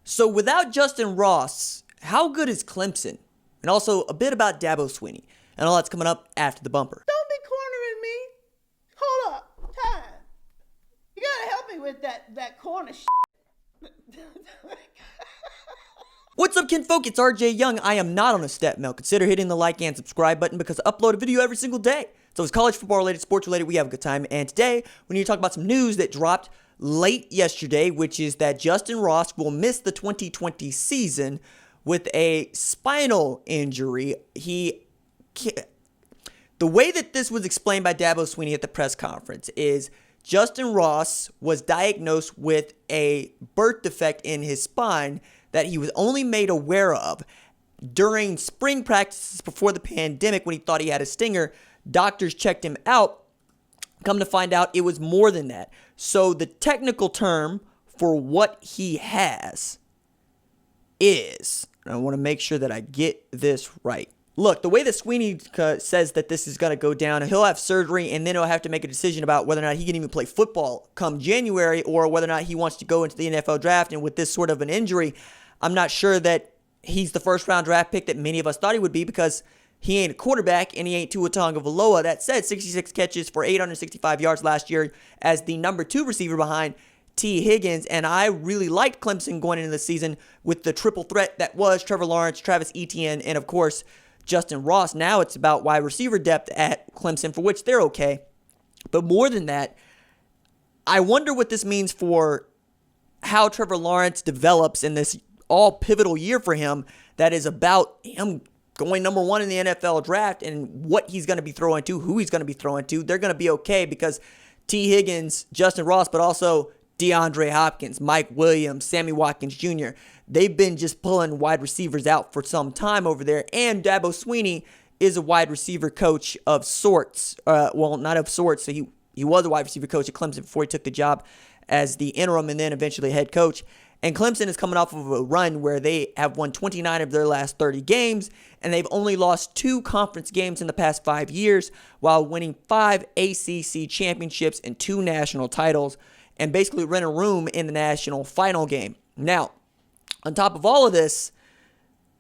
So without Justyn Ross, how good is Clemson? And also a bit about Dabo Swinney. And all that's coming up after the bumper. Don't be cornering me. Hold up. Time. You gotta help me with that corner shit. What's up, kinfolk? It's RJ Young. I am not on a step mill. Consider hitting the like and subscribe button because I upload a video every single day. So it's college football related, sports related, we have a good time. And today, we need to talk about some news that dropped late yesterday, which is that Justyn Ross will miss the 2020 season with a spinal injury. The way that this was explained by Dabo Swinney at the press conference is Justyn Ross was diagnosed with a birth defect in his spine that he was only made aware of during spring practices before the pandemic when he thought he had a stinger. Doctors checked him out. Come to find out, it was more than that. So the technical term for what he has is, and I want to make sure that I get this right. Look, the way that Swinney says that this is going to go down, he'll have surgery and then he'll have to make a decision about whether or not he can even play football come January or whether or not he wants to go into the NFL draft. And with this sort of an injury, I'm not sure that he's the first round draft pick that many of us thought he would be because he ain't a quarterback and he ain't Tua Tagovailoa. That said, 66 catches for 865 yards last year as the number 2 receiver behind T. Higgins, and I really liked Clemson going into the season with the triple threat that was Trevor Lawrence, Travis Etienne, and of course, Justyn Ross. Now it's about wide receiver depth at Clemson, for which they're okay. But more than that, I wonder what this means for how Trevor Lawrence develops in this all pivotal year for him that is about him going number 1 in the NFL draft and what he's going to be throwing to, who he's going to be throwing to. They're going to be okay because T. Higgins, Justyn Ross, but also DeAndre Hopkins, Mike Williams, Sammy Watkins Jr., they've been just pulling wide receivers out for some time over there. And Dabo Swinney is a wide receiver coach of sorts. Well, not of sorts. So he was a wide receiver coach at Clemson before he took the job as the interim and then eventually head coach. And Clemson is coming off of a run where they have won 29 of their last 30 games, and they've only lost 2 conference games in the past 5 years while winning 5 ACC championships and 2 national titles and basically rent a room in the national final game. Now, on top of all of this,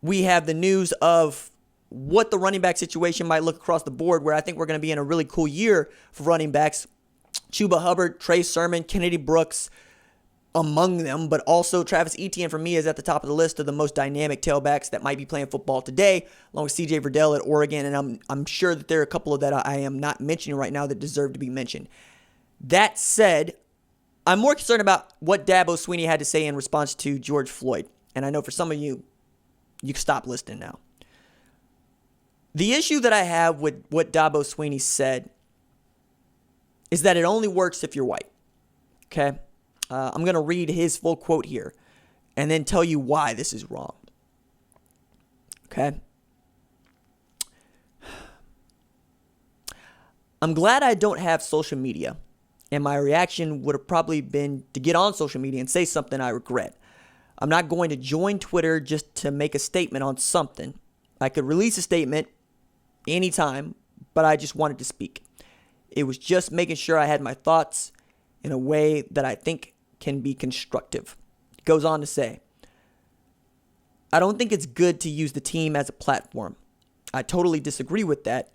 we have the news of what the running back situation might look across the board, where I think we're going to be in a really cool year for running backs. Chuba Hubbard, Trey Sermon, Kennedy Brooks among them, but also Travis Etienne for me is at the top of the list of the most dynamic tailbacks that might be playing football today, along with CJ Verdell at Oregon, and I'm sure that there are a couple of that I am not mentioning right now that deserve to be mentioned. That said, I'm more concerned about what Dabo Swinney had to say in response to George Floyd. And I know for some of you, you can stop listening now. The issue that I have with what Dabo Swinney said is that it only works if you're white. Okay? I'm going to read his full quote here and then tell you why this is wrong. Okay? I'm glad I don't have social media. And my reaction would have probably been to get on social media and say something I regret. I'm not going to join Twitter just to make a statement on something. I could release a statement anytime, but I just wanted to speak. It was just making sure I had my thoughts in a way that I think can be constructive. It goes on to say, I don't think it's good to use the team as a platform. I totally disagree with that.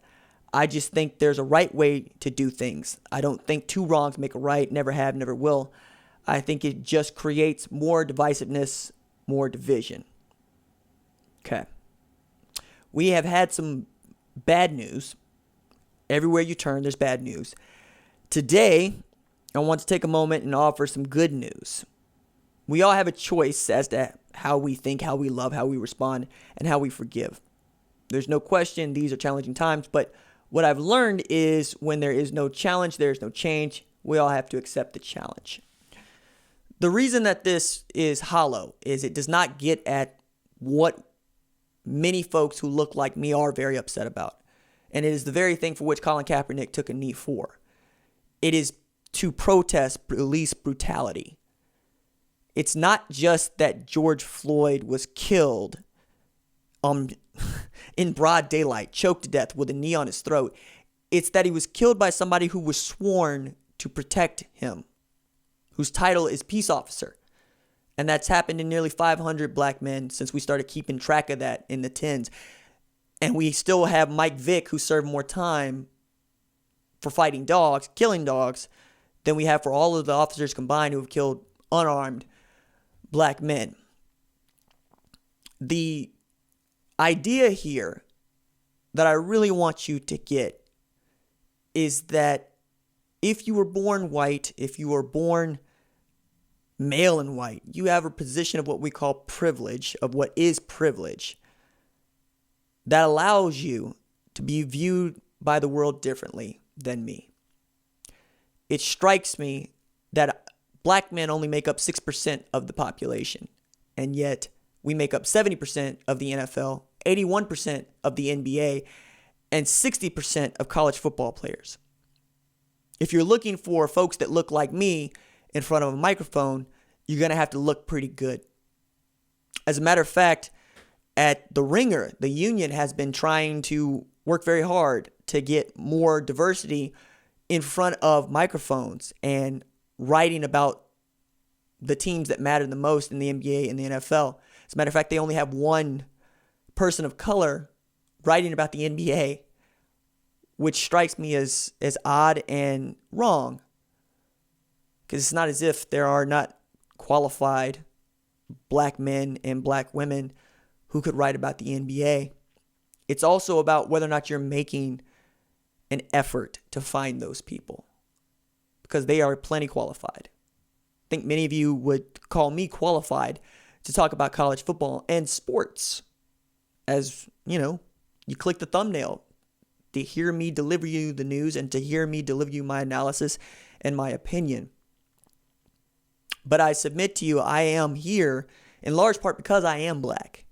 I just think there's a right way to do things. I don't think 2 wrongs make a right, never have, never will. I think it just creates more divisiveness, more division. Okay. We have had some bad news. Everywhere you turn, there's bad news. Today, I want to take a moment and offer some good news. We all have a choice as to how we think, how we love, how we respond, and how we forgive. There's no question these are challenging times, but what I've learned is when there is no challenge, there is no change. We all have to accept the challenge. The reason that this is hollow is it does not get at what many folks who look like me are very upset about. And it is the very thing for which Colin Kaepernick took a knee for. It is to protest police brutality. It's not just that George Floyd was killed in broad daylight, choked to death with a knee on his throat. It's that he was killed by somebody who was sworn to protect him, whose title is peace officer. And that's happened in nearly 500 black men since we started keeping track of that in the tens. And we still have Mike Vick, who served more time for fighting dogs, killing dogs, than we have for all of the officers combined who have killed unarmed black men. The idea here that I really want you to get is that if you were born white, if you were born male and white, you have a position of what we call privilege, of what is privilege, that allows you to be viewed by the world differently than me. It strikes me that black men only make up 6% of the population, and yet we make up 70% of the NFL, 81% of the NBA, and 60% of college football players. If you're looking for folks that look like me in front of a microphone, you're going to have to look pretty good. As a matter of fact, at The Ringer, the union has been trying to work very hard to get more diversity in front of microphones and writing about the teams that matter the most in the NBA and the NFL. As a matter of fact, they only have one person of color writing about the NBA, which strikes me as odd and wrong. Because it's not as if there are not qualified black men and black women who could write about the NBA. It's also about whether or not you're making an effort to find those people, because they are plenty qualified. I think many of you would call me qualified to talk about college football and sports. As, you know, you click the thumbnail to hear me deliver you the news and to hear me deliver you my analysis and my opinion. But I submit to you, I am here in large part because I am black.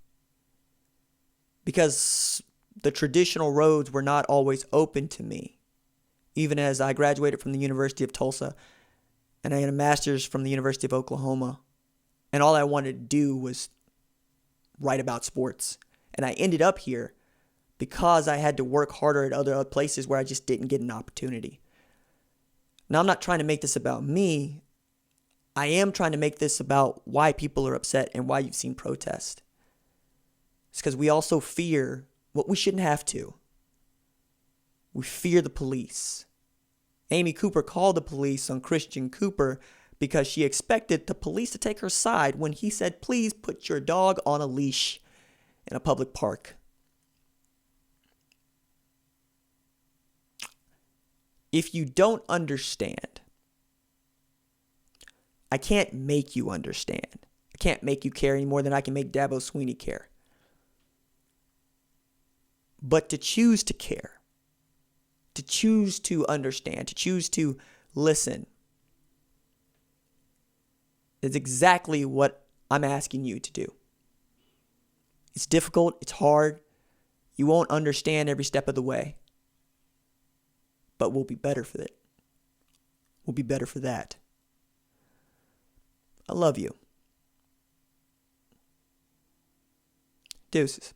Because the traditional roads were not always open to me. Even as I graduated from the University of Tulsa and I had a master's from the University of Oklahoma. And all I wanted to do was write about sports. And I ended up here because I had to work harder at other places where I just didn't get an opportunity. Now, I'm not trying to make this about me. I am trying to make this about why people are upset and why you've seen protest. It's because we also fear what we shouldn't have to. We fear the police. Amy Cooper called the police on Christian Cooper because she expected the police to take her side when he said, please put your dog on a leash in a public park. If you don't understand, I can't make you understand. I can't make you care any more than I can make Dabo Swinney care. But to choose to care, to choose to understand, to choose to listen is exactly what I'm asking you to do. It's difficult. It's hard. You won't understand every step of the way. But we'll be better for it. We'll be better for that. I love you. Deuces.